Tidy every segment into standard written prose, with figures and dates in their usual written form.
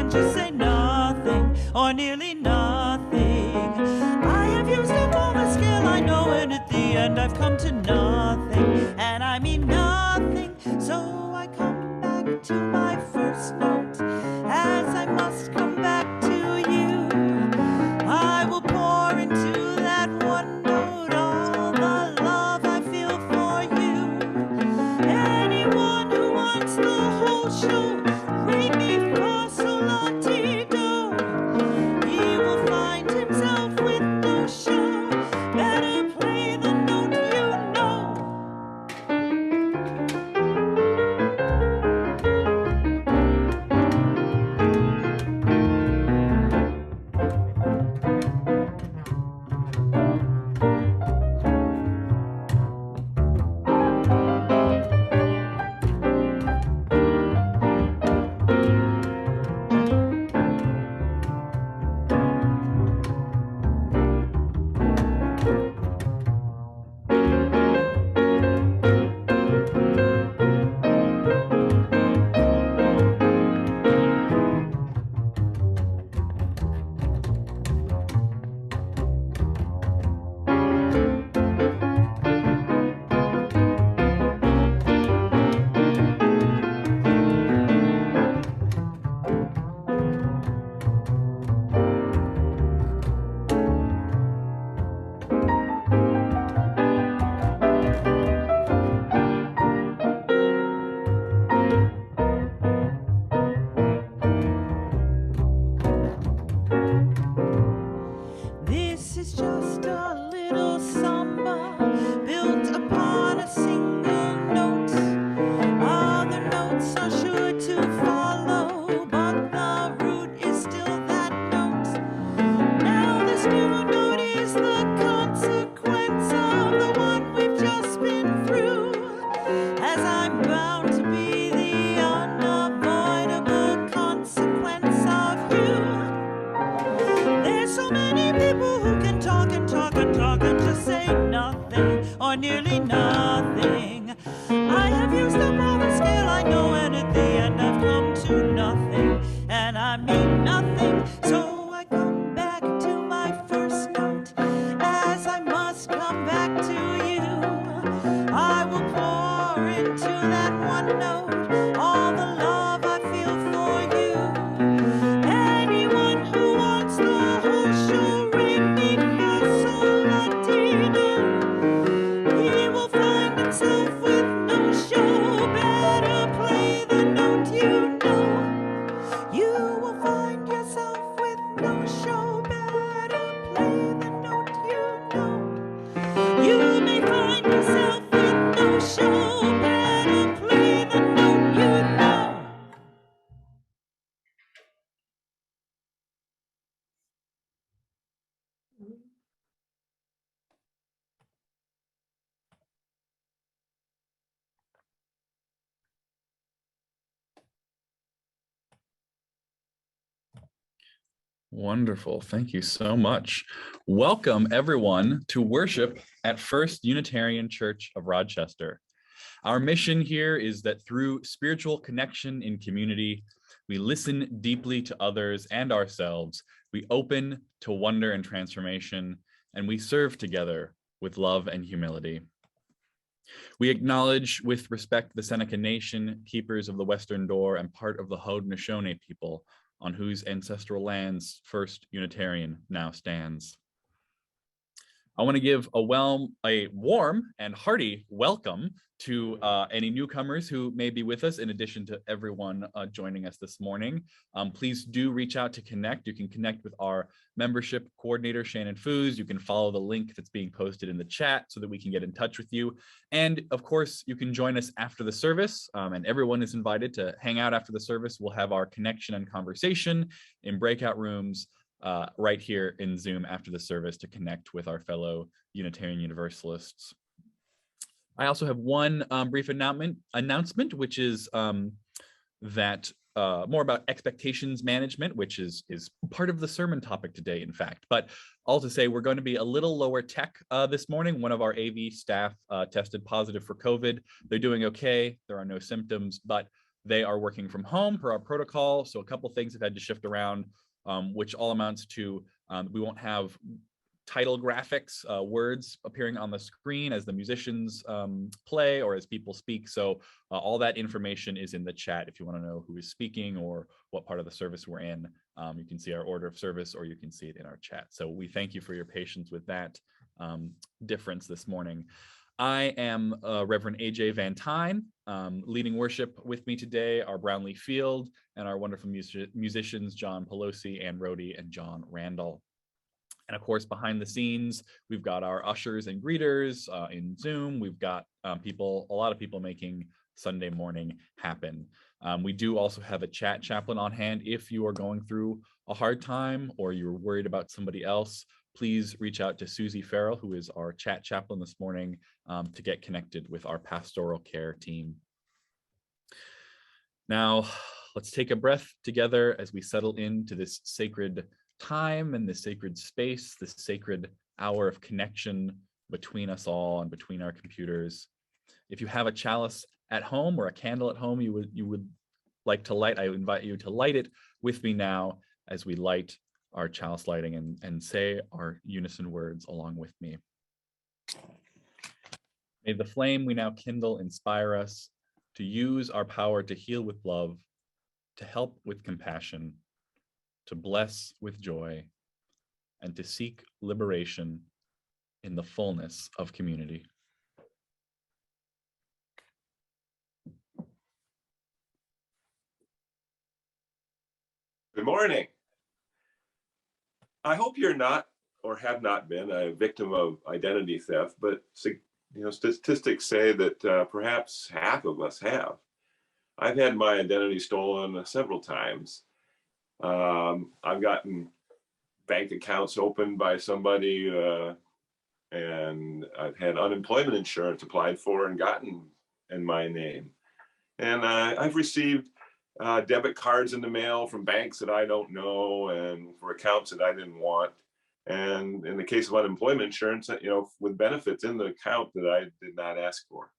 and just say nothing, or nearly nothing. I have used up all the skill I know, and at the end I've come to nothing, and I mean nothing. So I come back to my first note, as I must come back to you. I will pour into that one note all the love I feel for you. Anyone who wants the whole show, read me for so la ti do. He will find himself with no show. Better play the note you know. This is just a little samba built upon a single note. Other notes are sure to follow, but the root is still that note. Now this new note is the consequence of the one we've just been through, as I'm bound to be the unavoidable consequence of you. There's so many people who can talk and talk and talk and just say nothing, or nearly nothing. I have used up all the skill I know, and at the end I've come to nothing, and I mean nothing. So I come back to my first note, as I must come back to you. I will pour into that one note all the love I feel for you. Anyone who wants the whole show, ring me for so la ti do. He will find himself with no show. Better play the note you know. You will find yourself with no show. Better play the note you know. You may find yourself with no show. Better play the note you know. Wonderful. Thank you so much. Welcome, everyone, to worship at First Unitarian Church of Rochester. Our mission here is that through spiritual connection in community, we listen deeply to others and ourselves, we open to wonder and transformation, and we serve together with love and humility. We acknowledge with respect the Seneca Nation, keepers of the Western Door, and part of the Haudenosaunee people, on whose ancestral lands First Unitarian now stands. I want to give a warm and hearty welcome to any newcomers who may be with us, in addition to everyone joining us this morning. Please do reach out to connect. You can connect with our membership coordinator, Shannon Foos. You can follow the link that's being posted in the chat so that we can get in touch with you. And of course, you can join us after the service, and everyone is invited to hang out after the service. We'll have our connection and conversation in breakout rooms right here in Zoom after the service to connect with our fellow Unitarian Universalists. I also have one brief announcement, which is that more about expectations management, which is part of the sermon topic today, in fact. But all to say, we're going to be a little lower tech this morning. One of our AV staff tested positive for COVID. They're doing okay. There are no symptoms, but They are working from home per our protocol, so a couple things have had to shift around, which all amounts to we won't have title graphics, words appearing on the screen as the musicians play or as people speak. So all that information is in the chat if you want to know who is speaking or what part of the service we're in. You can see our order of service or you can see it in our chat. So we thank you for your patience with that difference this morning. I am Reverend AJ Van Tyne. Leading worship with me today are Brownlee Field and our wonderful musicians, John Pelosi, Ann Rohde, and John Randall. And of course, behind the scenes, we've got our ushers and greeters in Zoom. We've got a lot of people making Sunday morning happen. We do also have a chat chaplain on hand. If you are going through a hard time or you're worried about somebody else, please reach out to Susie Farrell, who is our chat chaplain this morning, to get connected with our pastoral care team. Now, let's take a breath together as we settle into this sacred time and this sacred space, this sacred hour of connection between us all and between our computers. If you have a chalice at home or a candle at home you would like to light, I invite you to light it with me now as we light our chalice lighting and say our unison words along with me. May the flame we now kindle inspire us to use our power to heal with love, to help with compassion, to bless with joy, and to seek liberation in the fullness of community. Good morning. I hope you're not or have not been a victim of identity theft, but statistics say that perhaps half of us have. I've had my identity stolen several times. I've gotten bank accounts opened by somebody, and I've had unemployment insurance applied for and gotten in my name. And I've received debit cards in the mail from banks that I don't know and for accounts that I didn't want. And in the case of unemployment insurance, with benefits in the account that I did not ask for.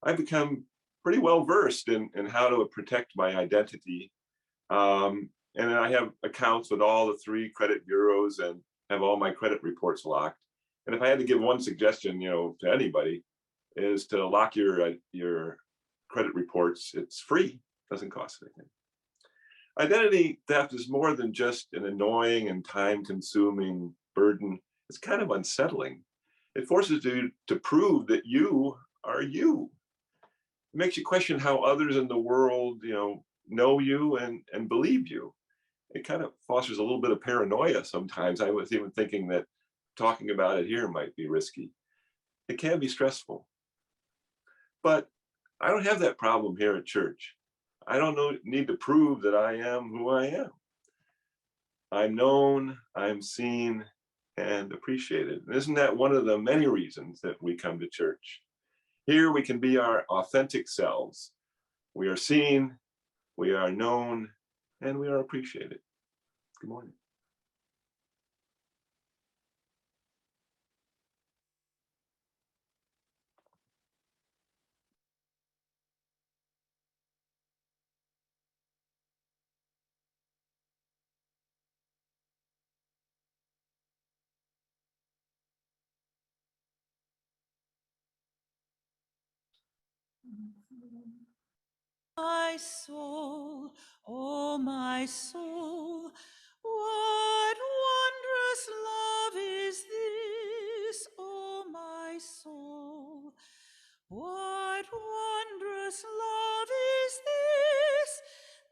I've become pretty well versed in how to protect my identity. And then I have accounts with all the 3 credit bureaus and have all my credit reports locked. And if I had to give one suggestion, to anybody, is to lock your credit reports. It's free, doesn't cost anything. Identity theft is more than just an annoying and time-consuming burden. It's kind of unsettling. It forces you to prove that you are you. It makes you question how others in the world, know you and believe you. It kind of fosters a little bit of paranoia sometimes. I was even thinking that talking about it here might be risky. It can be stressful. But I don't have that problem here at church. I don't need to prove that I am who I am. I'm known, I'm seen, and appreciated. And isn't that one of the many reasons that we come to church? Here we can be our authentic selves. We are seen, we are known, and we are appreciated. Good morning. My soul, oh my soul, what wondrous love is this, oh my soul? What wondrous love is this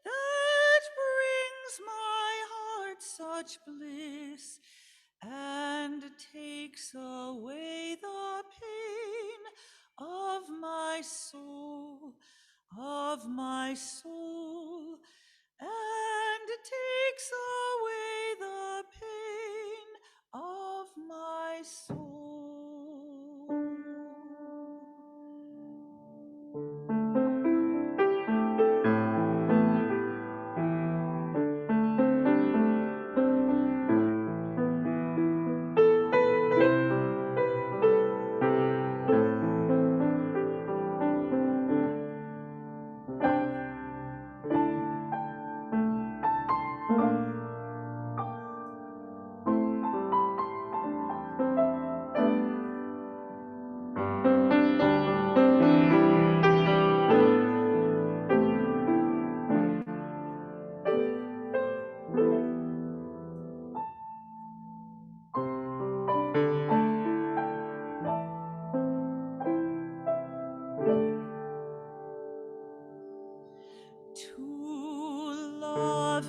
that brings my heart such bliss and takes away the pain of my soul, and takes away the pain of my soul.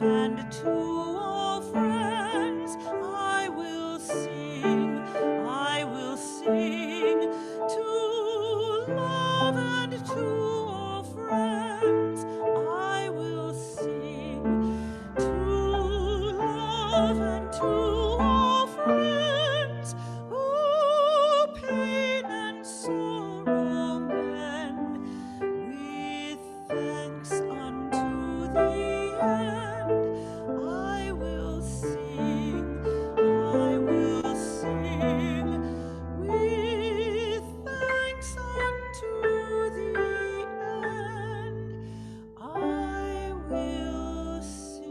love and to all friends I will sing, I will sing. To love and to all friends I will sing. To love and to all friends, oh, pain and sorrow mend, with thanks unto the end. I will sing, I will sing, with thanks unto the end. I will sing.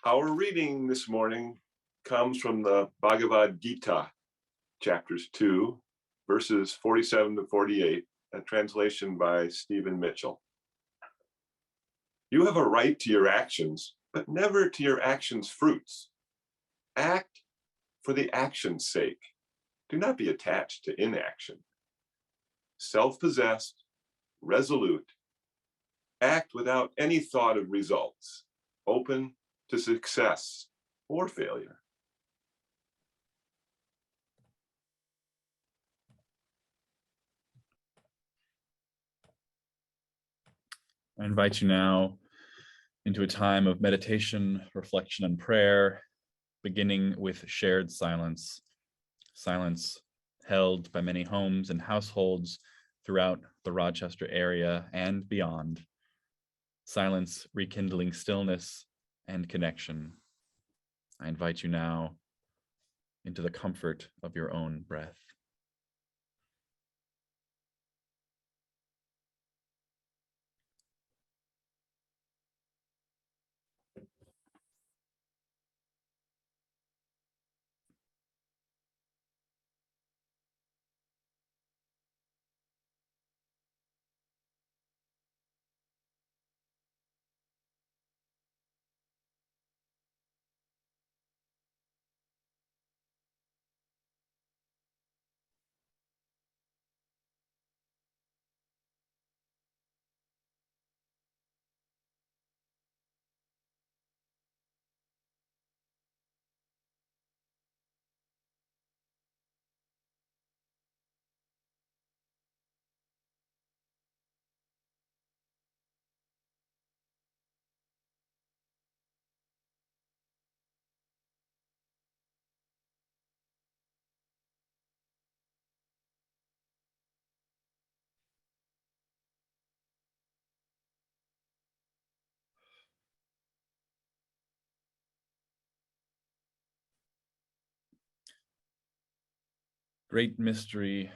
Our reading this morning comes from the Bhagavad Gita, chapters 2, verses 47 to 48, a translation by Stephen Mitchell. You have a right to your actions, but never to your actions' fruits. Act for the action's sake. Do not be attached to inaction. Self-possessed, resolute, act without any thought of results, open to success or failure. I invite you now into a time of meditation, reflection, and prayer, beginning with shared silence. Silence held by many homes and households throughout the Rochester area and beyond. Silence rekindling stillness and connection. I invite you now into the comfort of your own breath. Great mystery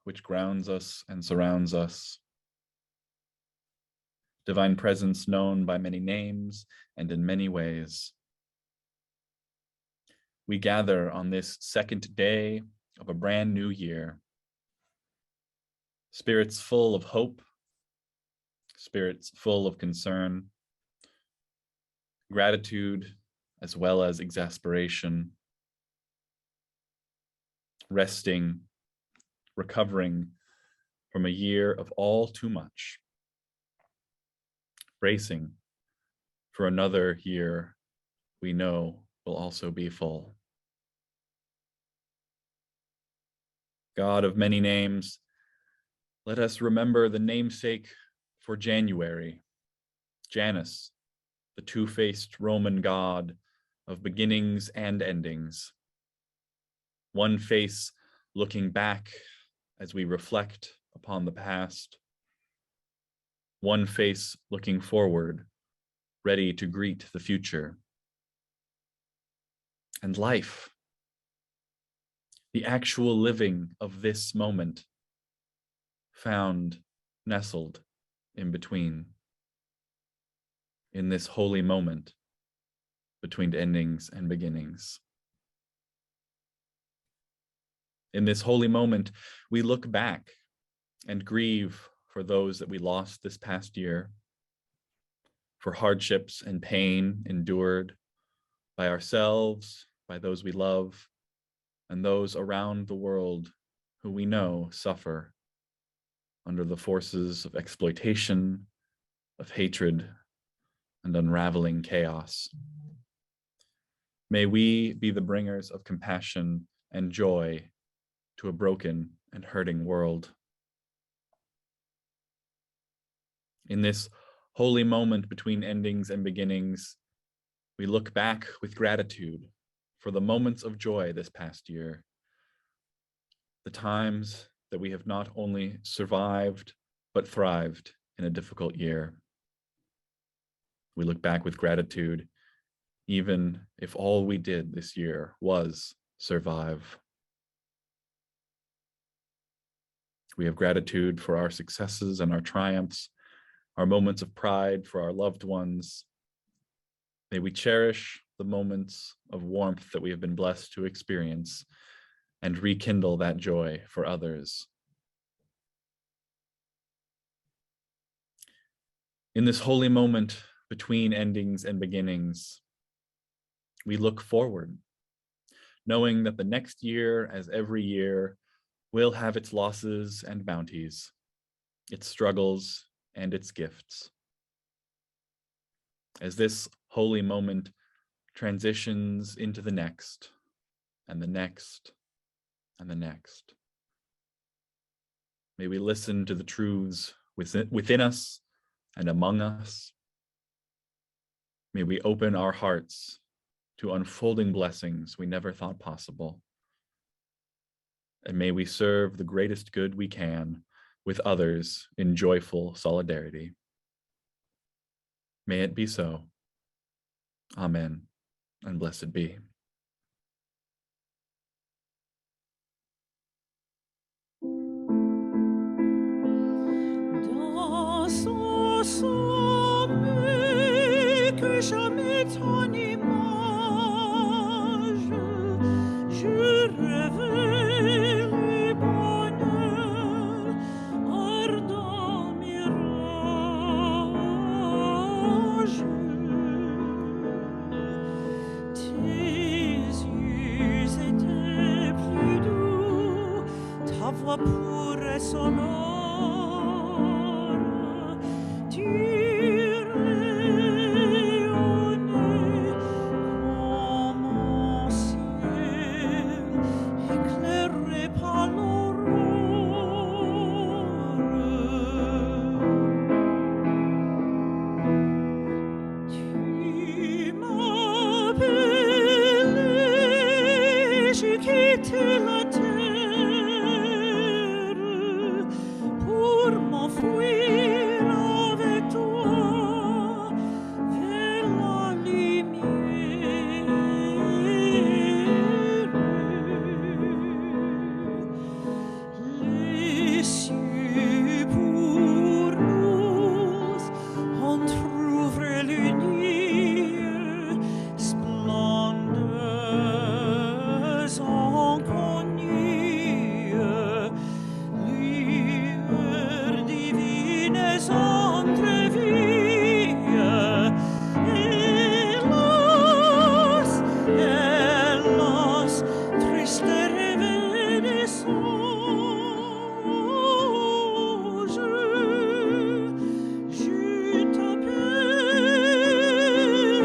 which grounds us and surrounds us. Divine presence known by many names and in many ways. We gather on this second day of a brand new year. Spirits full of hope, spirits full of concern, gratitude as well as exasperation, resting, recovering from a year of all too much, bracing for another year we know will also be full. God of many names, let us remember the namesake for January, Janus, the two-faced Roman god of beginnings and endings. One face looking back as we reflect upon the past. One face looking forward, ready to greet the future. And life, the actual living of this moment, found nestled in between, in this holy moment between endings and beginnings. In this holy moment, we look back and grieve for those that we lost this past year, for hardships and pain endured by ourselves, by those we love, and those around the world who we know suffer under the forces of exploitation, of hatred, and unraveling chaos. May we be the bringers of compassion and joy to a broken and hurting world. In this holy moment between endings and beginnings, we look back with gratitude for the moments of joy this past year, the times that we have not only survived, but thrived in a difficult year. We look back with gratitude, even if all we did this year was survive. We have gratitude for our successes and our triumphs, our moments of pride for our loved ones. May we cherish the moments of warmth that we have been blessed to experience and rekindle that joy for others. In this holy moment between endings and beginnings, we look forward, knowing that the next year, as every year, will have its losses and bounties, its struggles and its gifts. As this holy moment transitions into the next, and the next, and the next, may we listen to the truths within us and among us. May we open our hearts to unfolding blessings we never thought possible. And may we serve the greatest good we can with others in joyful solidarity. May it be so. Amen, and blessed be. Dans son sommeil que jamais ton image, je rêvais le bonheur, ardent mirage. Tes yeux étaient plus doux, ta voix pure et sonore. Tu rayonnais comme un ciel éclairé par l'aurore. Tu m'appelais, j'ai quitté la terre pour m'enfuir avec toi vers la lumière. Les cieux pour nous entr'ouvrent le nuit, splendeurs inconnues, lueurs divines entrevues. Hélas, hélas, triste rêve des songes, je t'appelle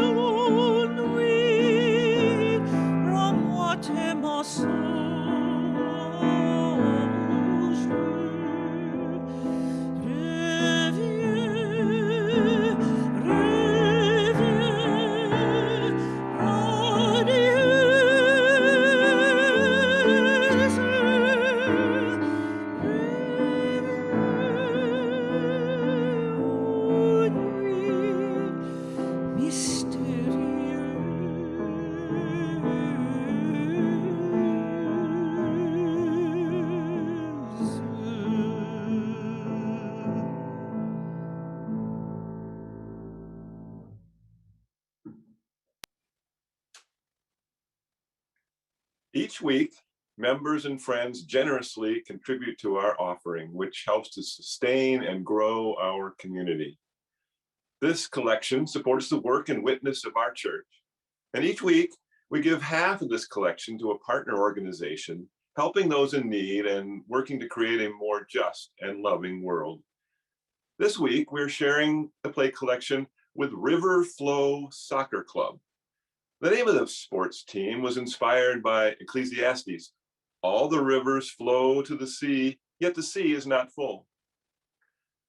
aux nuits, rends-moi tes mensonges. Reviens, reviens, radieuse. Reviens aux nuits Each week, members and friends generously contribute to our offering, which helps to sustain and grow our community. This collection supports the work and witness of our church. And each week, We give half of this collection to a partner organization, helping those in need and working to create a more just and loving world. This week, we're sharing the play collection with River Flow Soccer Club. The name of the sports team was inspired by Ecclesiastes. All the rivers flow to the sea, yet the sea is not full.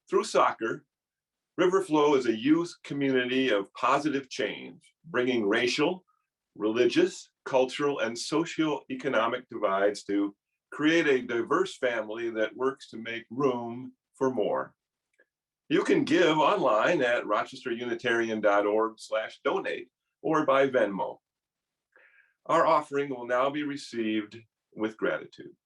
Through soccer, River Flow is a youth community of positive change, bringing racial, religious, cultural, and socioeconomic divides to create a diverse family that works to make room for more. You can give online at rochesterunitarian.org/donate or by Venmo. Our offering will now be received with gratitude.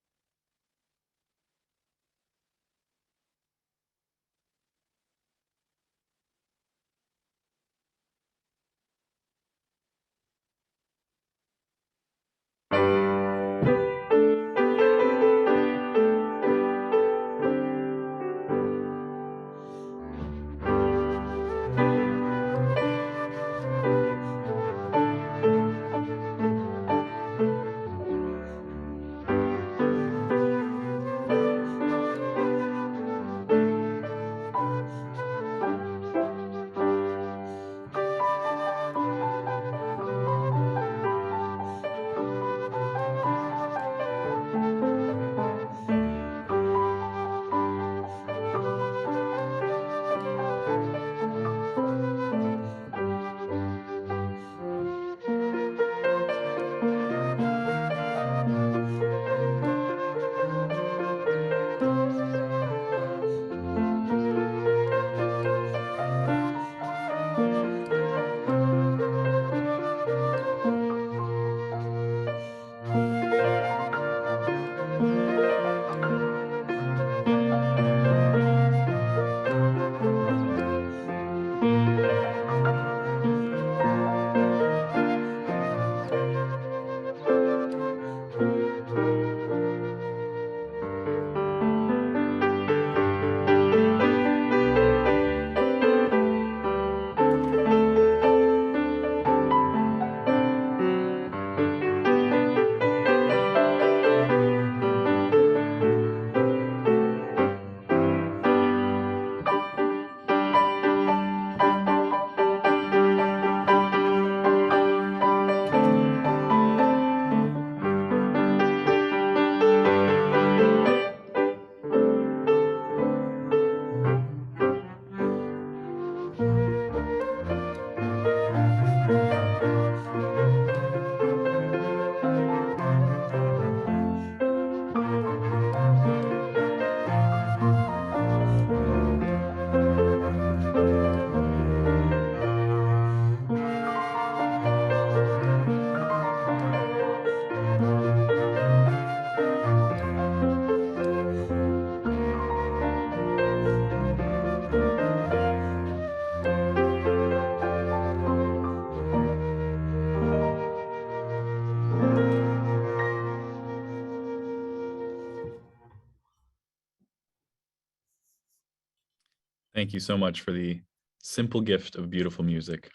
Thank you so much for the simple gift of beautiful music.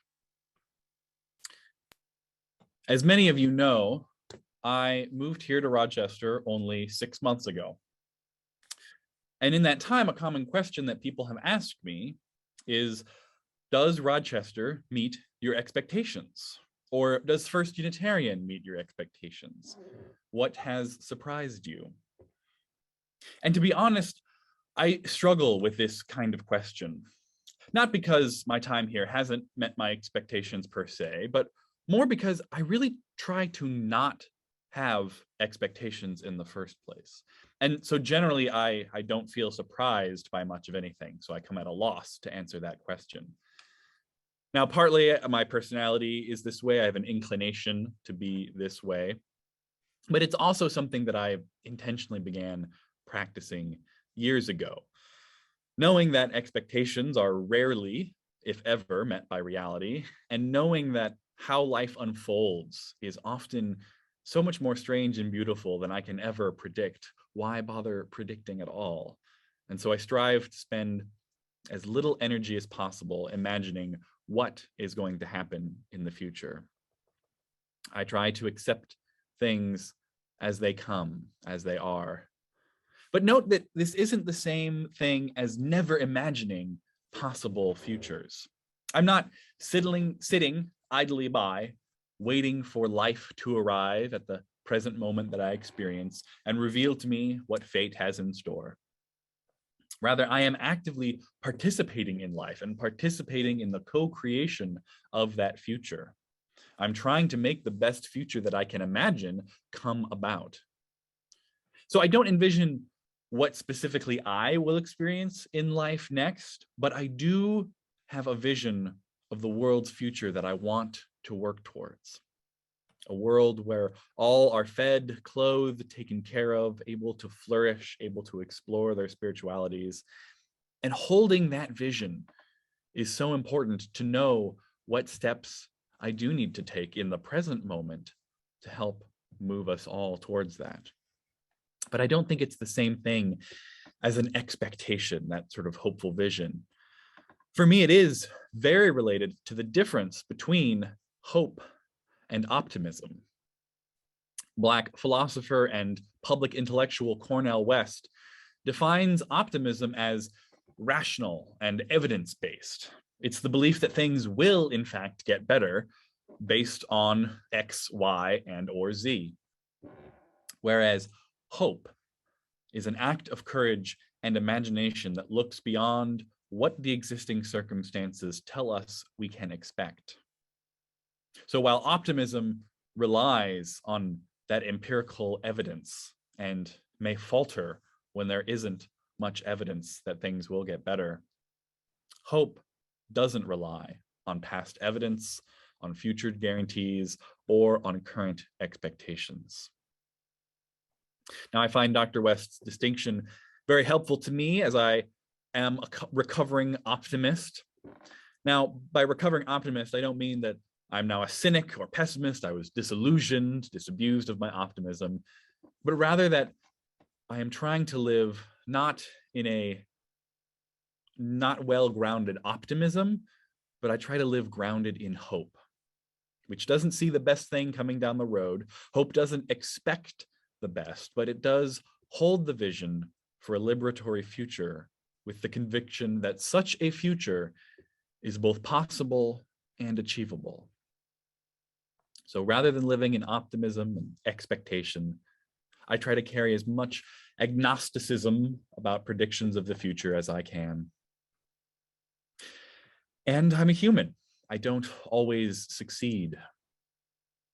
As many of you know, I moved here to Rochester only 6 months ago. And in that time, a common question that people have asked me is, does Rochester meet your expectations? Or does First Unitarian meet your expectations? What has surprised you? And to be honest, I struggle with this kind of question, not because my time here hasn't met my expectations per se, but more because I really try to not have expectations in the first place. And so generally, I don't feel surprised by much of anything, so I come at a loss to answer that question. Now, partly my personality is this way. I have an inclination to be this way, but it's also something that I intentionally began practicing years ago, knowing that expectations are rarely, if ever, met by reality, and knowing that how life unfolds is often so much more strange and beautiful than I can ever predict. Why bother predicting at all? And so I strive to spend as little energy as possible imagining what is going to happen in the future. I try to accept things as they come, as they are. But note that this isn't the same thing as never imagining possible futures. I'm not sitting idly by, waiting for life to arrive at the present moment that I experience and reveal to me what fate has in store. Rather, I am actively participating in life and participating in the co-creation of that future. I'm trying to make the best future that I can imagine come about. So I don't envision what specifically I will experience in life next, but I do have a vision of the world's future that I want to work towards. A world where all are fed, clothed, taken care of, able to flourish, able to explore their spiritualities. And holding that vision is so important to know what steps I do need to take in the present moment to help move us all towards that. But I don't think it's the same thing as an expectation, that sort of hopeful vision. For me, it is very related to the difference between hope and optimism. Black philosopher and public intellectual Cornel West defines optimism as rational and evidence-based. It's the belief that things will, in fact, get better based on X, Y, and or Z. Whereas hope is an act of courage and imagination that looks beyond what the existing circumstances tell us we can expect. So while optimism relies on that empirical evidence and may falter when there isn't much evidence that things will get better, hope doesn't rely on past evidence, on future guarantees, or on current expectations. Now, I find Dr. West's distinction very helpful to me as I am a recovering optimist. Now, by recovering optimist, I don't mean that I'm now a cynic or pessimist. I was disillusioned, disabused of my optimism, but rather that I am trying to live not in a not well-grounded optimism, but I try to live grounded in hope, which doesn't see the best thing coming down the road. Hope doesn't expect the best, but it does hold the vision for a liberatory future with the conviction that such a future is both possible and achievable. So rather than living in optimism and expectation, I try to carry as much agnosticism about predictions of the future as I can. And I'm a human. I don't always succeed,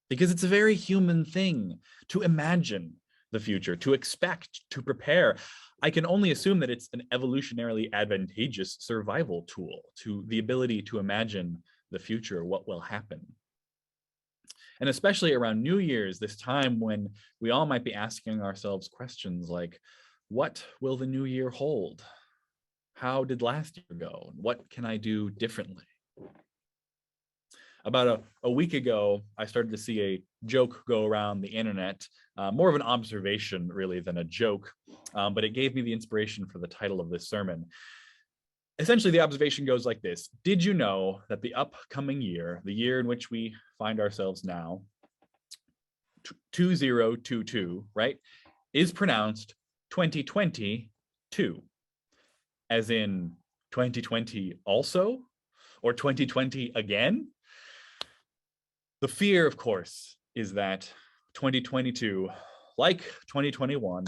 because it's a very human thing to imagine the future, to expect, to prepare. I can only assume that it's an evolutionarily advantageous survival tool, to the ability to imagine the future, what will happen. And especially around New Year's, this time when we all might be asking ourselves questions like, what will the new year hold? How did last year go? What can I do differently? About a week ago, I started to see a joke go around the internet, more of an observation really than a joke, but it gave me the inspiration for the title of this sermon. Essentially, the observation goes like this. Did you know that the upcoming year, the year in which we find ourselves now, 2022, right, is pronounced 2022, as in 2020 also, or 2020 again? The fear, of course, is that 2022, like 2021,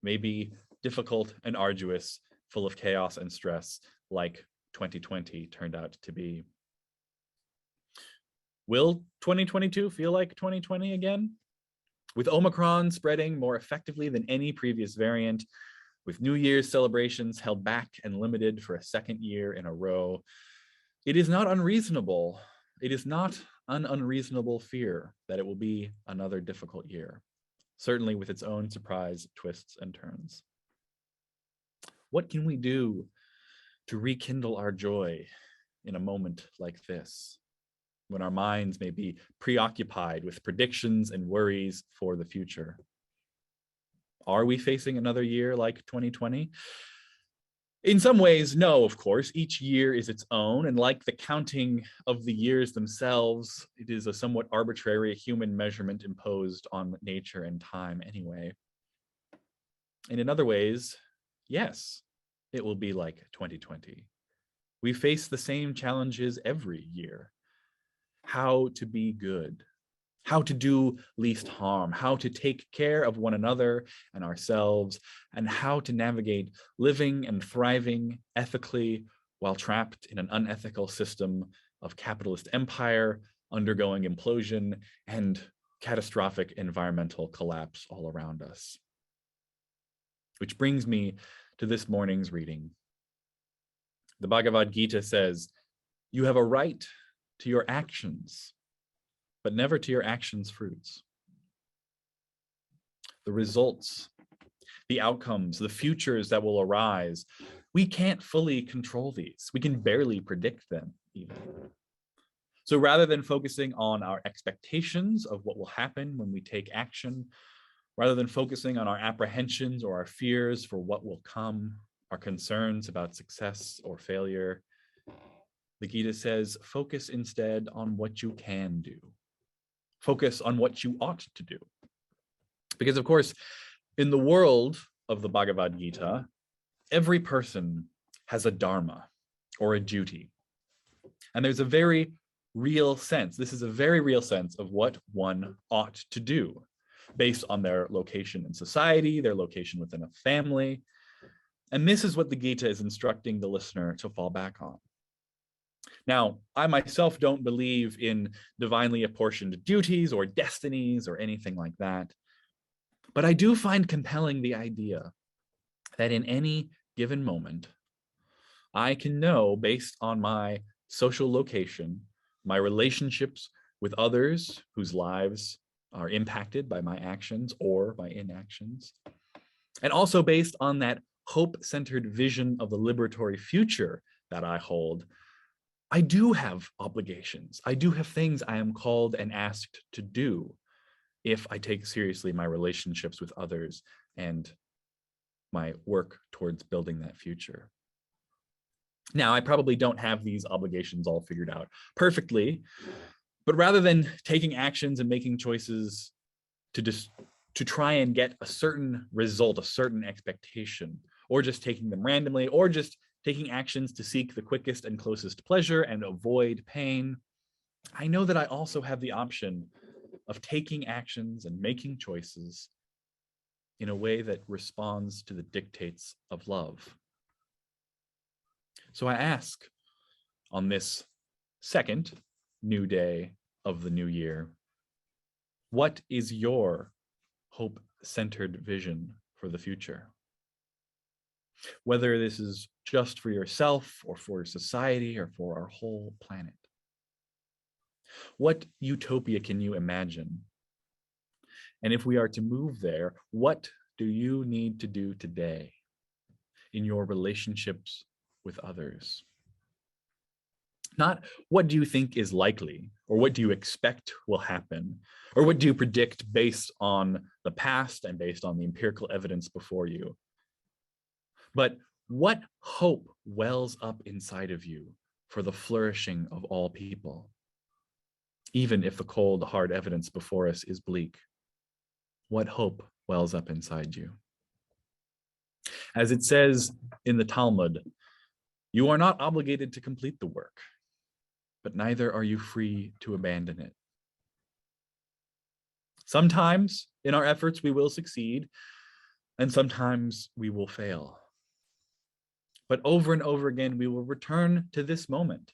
may be difficult and arduous, full of chaos and stress, like 2020 turned out to be. Will 2022 feel like 2020 again? With Omicron spreading more effectively than any previous variant, with New Year's celebrations held back and limited for a second year in a row, it is not unreasonable. It is not an unreasonable fear that it will be another difficult year, certainly with its own surprise twists and turns. What can we do to rekindle our joy in a moment like this, when our minds may be preoccupied with predictions and worries for the future? Are we facing another year like 2020? In some ways, no, of course. Each year is its own, and like the counting of the years themselves, it is a somewhat arbitrary human measurement imposed on nature and time anyway. And in other ways, yes, it will be like 2020. We face the same challenges every year. How to be good, how to do least harm, how to take care of one another and ourselves, and how to navigate living and thriving ethically while trapped in an unethical system of capitalist empire undergoing implosion and catastrophic environmental collapse all around us. Which brings me to this morning's reading. The Bhagavad Gita says, "You have a right to your actions, but never to your actions' fruits." The results, the outcomes, the futures that will arise, we can't fully control these. We can barely predict them even. So rather than focusing on our expectations of what will happen when we take action, rather than focusing on our apprehensions or our fears for what will come, our concerns about success or failure, the Gita says, focus instead on what you can do. Focus on what you ought to do. Because of course, in the world of the Bhagavad Gita, every person has a dharma or a duty. And there's a very real sense, this is a very real sense of what one ought to do based on their location in society, their location within a family. And this is what the Gita is instructing the listener to fall back on. Now, I myself don't believe in divinely apportioned duties or destinies or anything like that, but I do find compelling the idea that in any given moment, I can know based on my social location, my relationships with others whose lives are impacted by my actions or my inactions, and also based on that hope-centered vision of the liberatory future that I hold, I do have obligations. I do have things I am called and asked to do if I take seriously my relationships with others and my work towards building that future. Now, I probably don't have these obligations all figured out perfectly, but rather than taking actions and making choices to try and get a certain result, a certain expectation, or just taking them randomly, or just taking actions to seek the quickest and closest pleasure and avoid pain, I know that I also have the option of taking actions and making choices in a way that responds to the dictates of love. So I ask on this second new day of the new year, what is your hope-centered vision for the future? Whether this is just for yourself or for society or for our whole planet. What utopia can you imagine? And if we are to move there, what do you need to do today in your relationships with others? Not what do you think is likely, or what do you expect will happen, or what do you predict based on the past and based on the empirical evidence before you, but what hope wells up inside of you for the flourishing of all people, even if the cold, hard evidence before us is bleak? What hope wells up inside you? As it says in the Talmud, you are not obligated to complete the work, but neither are you free to abandon it. Sometimes in our efforts we will succeed, and sometimes we will fail. But over and over again, we will return to this moment,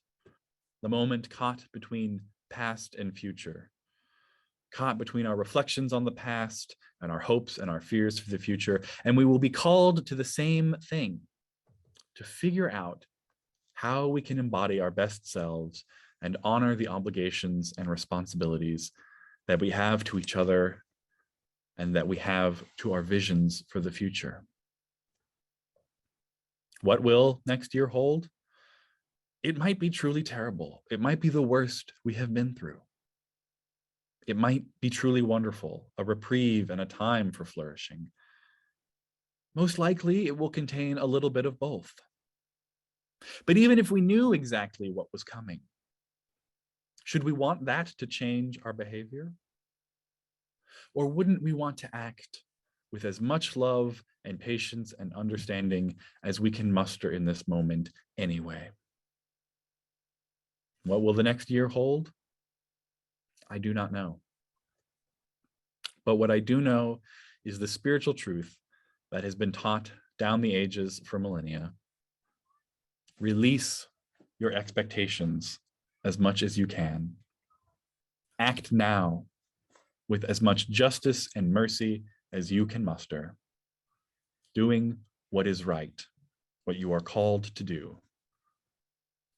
the moment caught between past and future, caught between our reflections on the past and our hopes and our fears for the future. And we will be called to the same thing, to figure out how we can embody our best selves and honor the obligations and responsibilities that we have to each other and that we have to our visions for the future. What will next year hold? It might be truly terrible. It might be the worst we have been through. It might be truly wonderful, a reprieve and a time for flourishing. Most likely, it will contain a little bit of both, But even if we knew exactly what was coming, should we want that to change our behavior? Or wouldn't we want to act with as much love and patience and understanding as we can muster in this moment anyway? What will the next year hold? I do not know. But what I do know is the spiritual truth that has been taught down the ages for millennia. Release your expectations as much as you can. Act now with as much justice and mercy as you can muster, doing what is right, what you are called to do,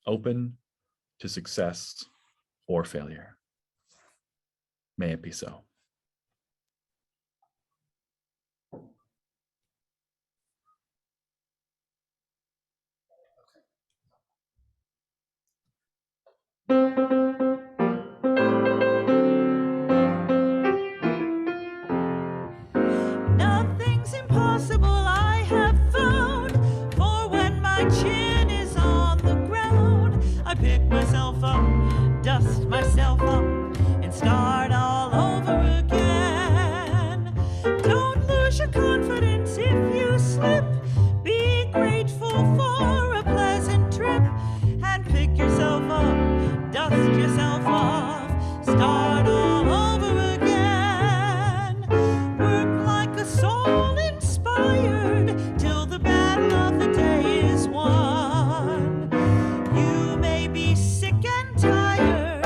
open to success or failure. May it be so. Nothing's impossible, I have found. For when my chin is on the ground, I pick myself up, dust myself up, and start all over again. Don't lose your confidence if you slip. Be grateful for a pleasant trip, and pick yourself up, dust yourself off, start all over again. Work like a soul inspired till the battle of the day is won. You may be sick and tired,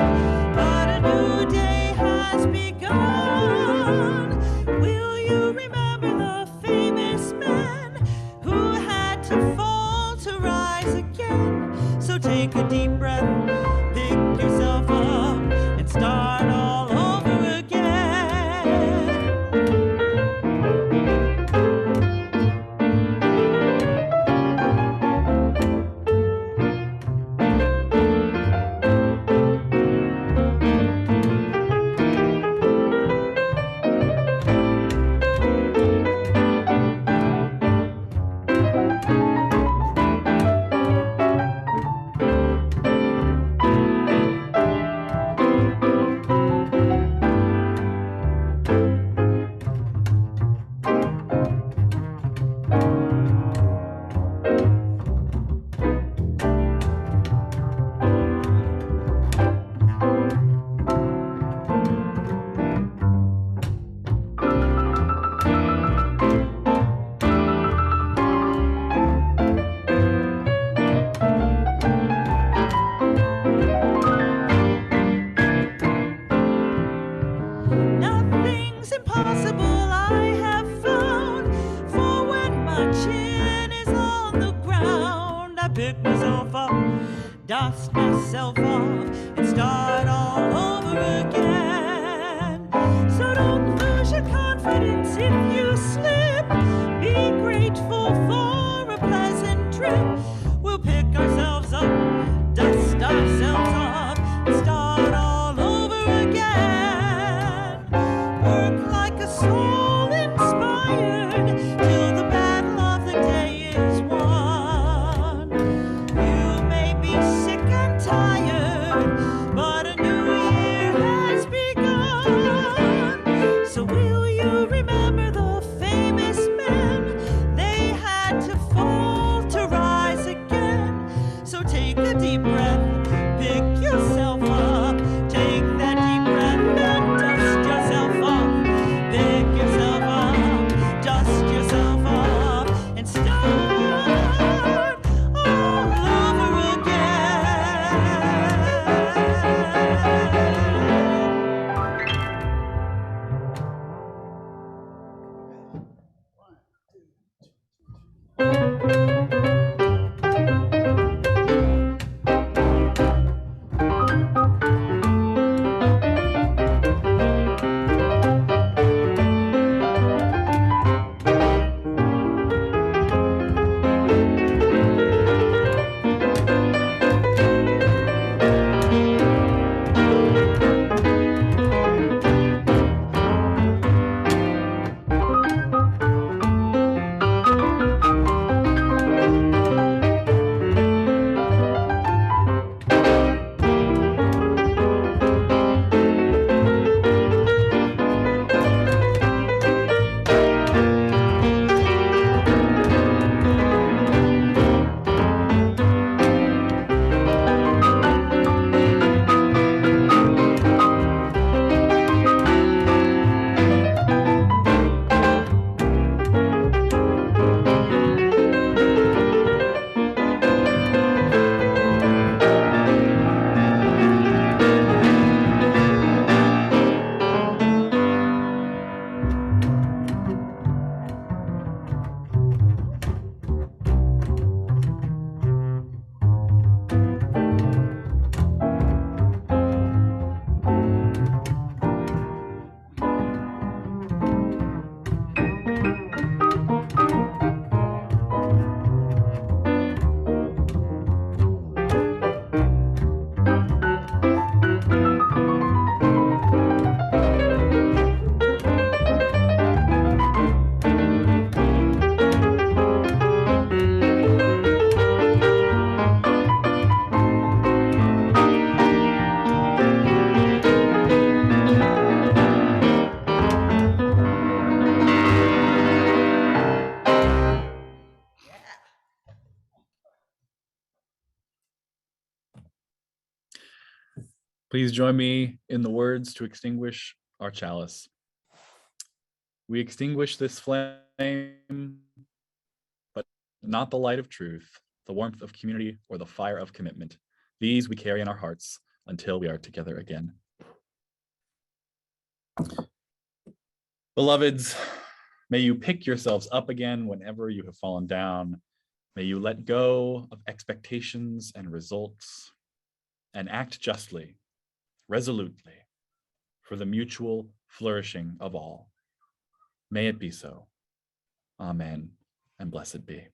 but a new day has begun. Will you remember the famous men who had to fall to rise again? So take a deep breath, pick yourself up, and start all over again. Nothing's impossible, I have found. For when my chin is on the ground, I pick myself up, dust myself off, and start all over again. So don't lose your confidence if you slip. Be grateful for a pleasant trip. We'll pick ourselves up, dust ourselves off, and start all over again. Work like a soul inspired till the battle of the day is won. You may be sick and tired, but a new year has begun. So will you remember the famous men? They had to Please join me in the words to extinguish our chalice. We extinguish this flame, but not the light of truth, the warmth of community, or the fire of commitment. These we carry in our hearts until we are together again. Beloveds, may you pick yourselves up again whenever you have fallen down. May you let go of expectations and results and act justly, resolutely, for the mutual flourishing of all. May it be so. Amen, and blessed be.